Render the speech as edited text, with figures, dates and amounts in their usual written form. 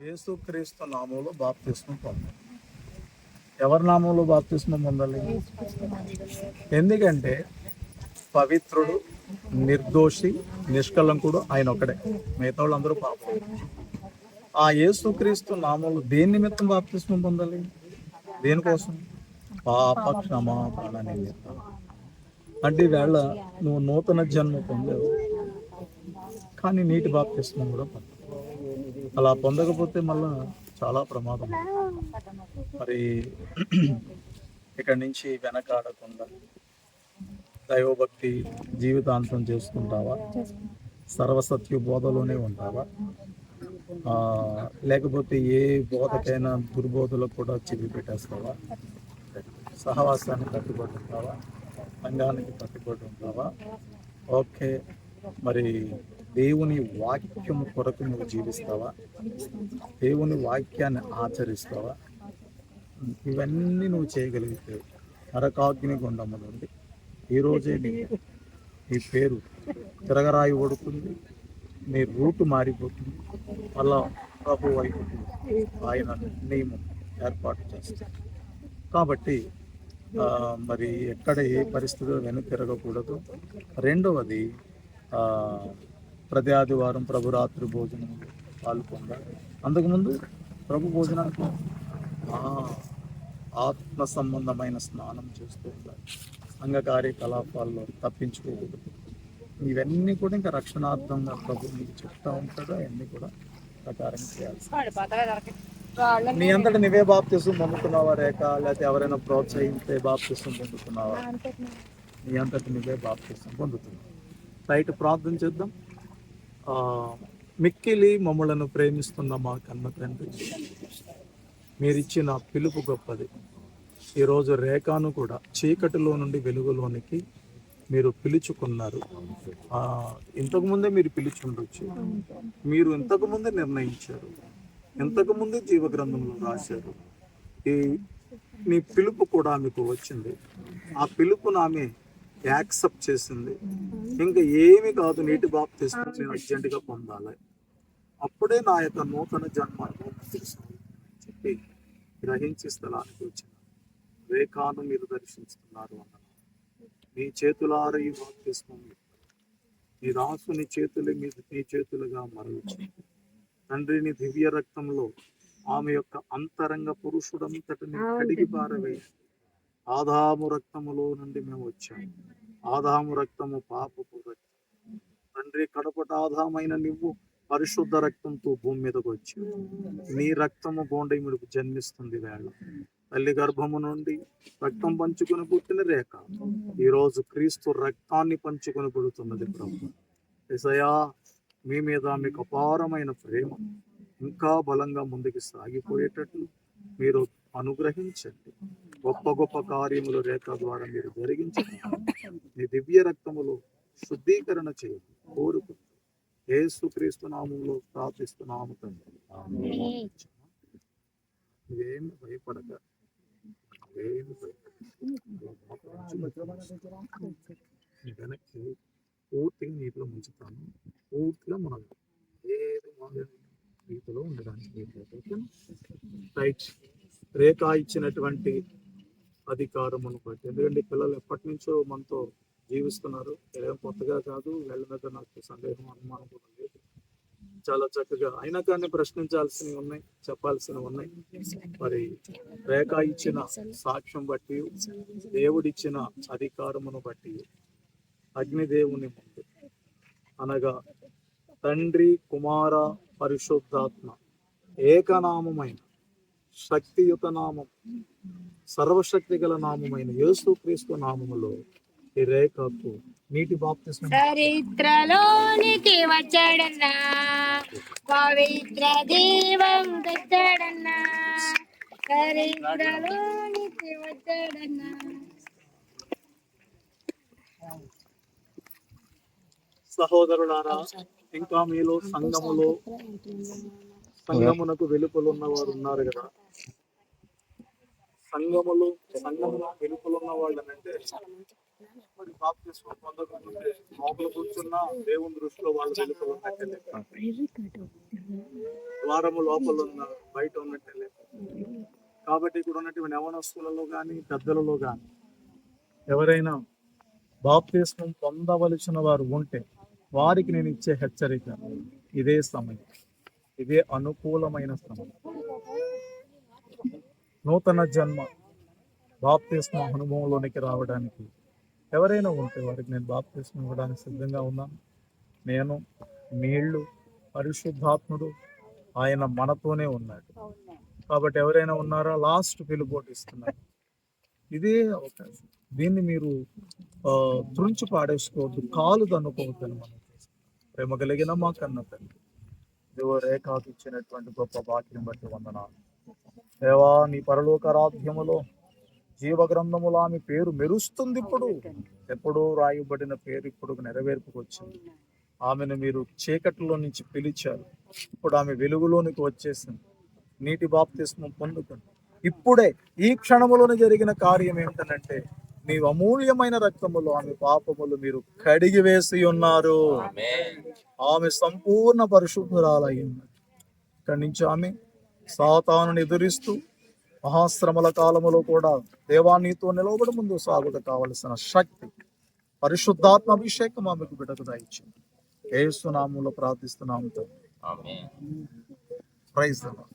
యేసుక్రీస్తు నామంలో బాప్తిస్మం పొందాలి. ఎవరి నామంలో బాప్తిస్మం పొందాలి? ఎందుకంటే పవిత్రుడు, నిర్దోషి, నిష్కలంకుడు ఆయన ఒకడే. మిగతా వాళ్ళందరూ పాపం. ఆ యేసుక్రీస్తు నామంలో దేని నిమిత్తం బాప్తిస్మం పొందాలి? దేనికోసం? పాప క్షమాపణ నిమిత్తం. అంటే ఈవేళ నువ్వు నూతన జన్మ పొందావు, కానీ నీటి బాప్తిస్మం కూడా పొందావు. అలా పొందకపోతే మళ్ళా చాలా ప్రమాదం. మరి ఇక్కడి నుంచి వెనకాడకుండా దైవభక్తి జీవితాంతం చేసుకుంటావా? సర్వసత్య బోధలోనే ఉంటావా? లేకపోతే ఏ బోధకైనా దుర్బోధలకు కూడా చెవి పెట్టేస్తావా? సహవాసాన్ని కట్టుబడి ఉంటావా? సంఘానికి కట్టుబడి ఉంటావా? ఓకే, మరి దేవుని వాక్యం కొరకు నువ్వు జీవిస్తావా? దేవుని వాక్యాన్ని ఆచరిస్తావా? ఇవన్నీ నువ్వు చేయగలిగితే నరకాగ్ని గుండము నుండి ఈరోజే నీ పేరు తిరగరాయి పడుతుంది, నీ రూటు మారిపోతుంది. మళ్ళా ప్రభు వైపు ఆయన నియమం ఏర్పాటు చేస్తారు. కాబట్టి మరి ఎక్కడ ఏ పరిస్థితుల్లో వెనక్కి తిరగకూడదు. రెండవది, ప్రతి ఆదివారం ప్రభు రాత్రి భోజనం పాల్గొండాలి. అంతకుముందు ప్రభు భోజనానికి ఆత్మ సంబంధమైన స్నానం చేస్తూ ఉండాలి. సంఘ కార్యకలాపాల్లో తప్పించుకోకూడదు. ఇవన్నీ కూడా ఇంకా రక్షణార్థంగా ప్రభు నీకు చెప్తా ఉంటాడు. అవన్నీ కూడా ప్రకారం చేయాల్సి. నీ అంతటా నువ్వే బాప్తిసం పొందుతున్నావా రేఖ? లేకపోతే ఎవరైనా ప్రోత్సహిస్తే బాప్తిసం పొందుతున్నావా? నీ అంతటా నువ్వే బాప్తిసం పొందుతున్నావు. రైట్, ప్రార్థన చేద్దాం. మిక్కిలి మమ్మలను ప్రేమిస్తున్న మా కన్న తండ్రి, మీరిచ్చిన పిలుపు గొప్పది. ఈరోజు రేఖను కూడా చీకటిలో నుండి వెలుగులోనికి మీరు పిలుచుకున్నారు. ఇంతకుముందే మీరు పిలుచుండొచ్చు, మీరు ఇంతకుముందే నిర్ణయించారు, ఇంతకుముందే జీవగ్రంథంలో రాశారు. నీ పిలుపు కూడా మీకు వచ్చింది. ఆ పిలుపును ఆమె యాక్సెప్ట్ చేసింది. ఇంకా ఏమి కాదు, నీటి బాప్తిస్మం నేను అర్జెంటుగా పొందాలి, అప్పుడే నా యొక్క నూతన జన్మ చెప్పి గ్రహించి స్థలానికి వచ్చిన రేఖాను మీరు దర్శిస్తున్నారు అన్నారు. మీ చేతులార ఈ బాప్తిస్మం మీ రాసుని చేతులు మీ చేతులుగా మరల్చి తండ్రిని దివ్య రక్తంలో ఆమె యొక్క అంతరంగ పురుషుడంతటిని కడిగి పారవేయి. ఆదాము రక్తములో నుండి మేము వచ్చాము. ఆదాము రక్తము పాపపు రక్తం. తండ్రి, కడపట ఆదామైన నువ్వు పరిశుద్ధ రక్తంతో భూమి మీదకి వచ్చావు. నీ రక్తము గోండై మీకు జన్మిస్తుంది. వేళ తల్లి గర్భము నుండి రక్తం పంచుకొని పుట్టిన రేఖ ఈరోజు క్రీస్తు రక్తాన్ని పంచుకొని పుడుతున్నది. ప్రభు యేసయ్యా, మీ మీద మీకు అపారమైన ప్రేమ ఇంకా బలంగా ముందుకు సాగిపోయేటట్లు మీరు అనుగ్రహించండి. గొప్ప గొప్ప కార్యములు రేఖ ద్వారా మీరు జరిగించండి. మీ దివ్య రక్తములో శుద్ధీకరణ చేయండి కోరుకుంటూ యేసుక్రీస్తు నామములో ప్రార్థిస్తున్నాము తండ్రి. నువ్వేమి భయపడక, వెనక్కి పూర్తిగా నీటిలో ముంచుతాను. పూర్తిగా మనం ఏది రీతిలో ఉండడానికి రైట్. రేఖ ఇచ్చినటువంటి అధికారమును బట్టి, ఎందుకంటే పిల్లలు ఎప్పటి నుంచో మనతో జీవిస్తున్నారు. ఏం కొత్తగా కాదు. వీళ్ళ మీద నాకు సందేహం, అనుమానం కూడా లేదు. చాలా చక్కగా అయినా కానీ ప్రశ్నించాల్సినవి ఉన్నాయి, చెప్పాల్సినవి ఉన్నాయి. మరి రేఖ ఇచ్చిన సాక్ష్యం బట్టి, దేవుడిచ్చిన అధికారమును బట్టి అగ్నిదేవుని ముందు అనగా తండ్రి, కుమార, పరిశుద్ధాత్మ ఏకనామమైన శక్తియుత నామం, సర్వశక్తి గల నామమైన యేసుక్రీస్తు నామములో ఈ రేఖకు నీటి బాప్తిస్మం. చరిత్రలోనికి వచ్చాడన్నా, పవిత్ర దేవం తెచ్చాడన్నా, చరిత్రలోనికి వచ్చాడన్నా. సహోదరులారా, ఇంకా మీలో సంఘమునకు వెలుపలు ఉన్నవారు ఉన్నారు కదా. సంఘములో వెలుపలున్న వాళ్ళనంటే మరి బాప్తిస్మం పొందకపోతే లోపల కూర్చున్నా దేవుని దృష్టిలో వాళ్ళు వెలుపల ఉన్నట్టే లెక్క. ద్వారము లోపల ఉన్న బయట ఉన్నట్టే లెక్క. కాబట్టి ఇక్కడ ఉన్నటువంటి యవనస్తులలో కానీ పెద్దలలో కానీ ఎవరైనా బాప్తిస్మం పొందవలసిన వారు ఉంటే వారికి నేను ఇచ్చే హెచ్చరిక, ఇదే సమయం, ఇదే అనుకూలమైన సమయం. నూతన జన్మ బాప్తిస్మ అనుభవంలోనికి రావడానికి ఎవరైనా ఉంటే వారికి నేను బాప్తిస్మం ఇవ్వడానికి సిద్ధంగా ఉన్నాను. నేను, నీళ్లు, పరిశుద్ధాత్ముడు ఆయన మనతోనే ఉన్నాడు. కాబట్టి ఎవరైనా ఉన్నారా? లాస్ట్ పిలుపోటు ఇస్తున్నారు. ఇదే అవకాశం. దీన్ని మీరు త్రుంచి పాడేసుకోవద్దు, కాలు దన్నుకోవద్దని మనం ప్రేమ కలిగిన మా కన్న తండ్రి, దేవ రేఖకు ఇచ్చినటువంటి గొప్ప భాగ్యం బట్టి వందనాలు. దేవా, నీ పరలోక రాజ్యములో జీవ గ్రంథములో ఆమె పేరు మెరుస్తుంది. ఇప్పుడు ఎప్పుడూ రాయబడిన పేరు ఇప్పుడు నెరవేర్పుకు వచ్చింది. ఆమెను మీరు చీకటిలో నుంచి పిలిచారు, ఇప్పుడు ఆమె వెలుగులోనికి వచ్చేసింది. నీటి బాప్తిస్మం పొందుతుంది. ఇప్పుడే ఈ క్షణములోనే జరిగిన కార్యం ఏమిటంటే నీ అమూల్యమైన రక్తములో ఆమె పాపములు మీరు కడిగి వేసి ఉన్నారు. ఆమె సంపూర్ణ పరిశుద్ధురాలయ్యింది. ఇక్కడి నుంచి ఆమె సాతానుని ఎదురిస్తూ మహాశ్రమల కాలములో కూడా దేవా నీతో నిలవబడి ముందు సాగుట కావలసిన శక్తి, పరిశుద్ధాత్మ అభిషేకం ఆమెకు బిడ్డకు దయచేయండి. యేసు నామములో ప్రార్థిస్తున్నాము. Praise the lord.